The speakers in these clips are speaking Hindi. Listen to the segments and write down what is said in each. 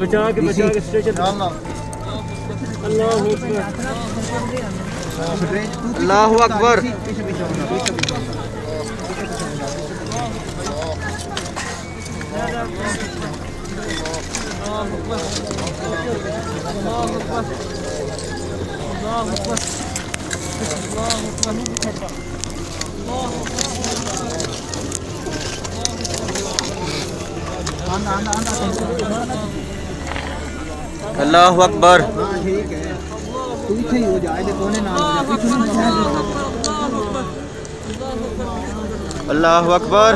बचा के स्टेशन। अल्लाहु अकबर। अल्लाहु अकबर। ठीक है, पीछे ही हो जाए, कोने ना हो जाए, पीछे नहीं हो जाए। अल्लाहु अकबर।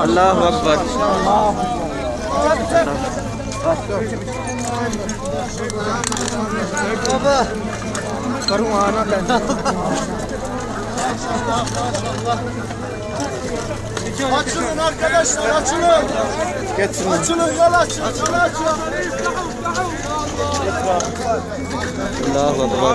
अल्लाहु अकबर। करूँ आना Açılın arkadaşlar, açılın. Geçsin. Açılın, yol açın, yol açın. अल्लाहु Akbar.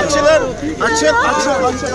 Açılın, açın, açın, açın.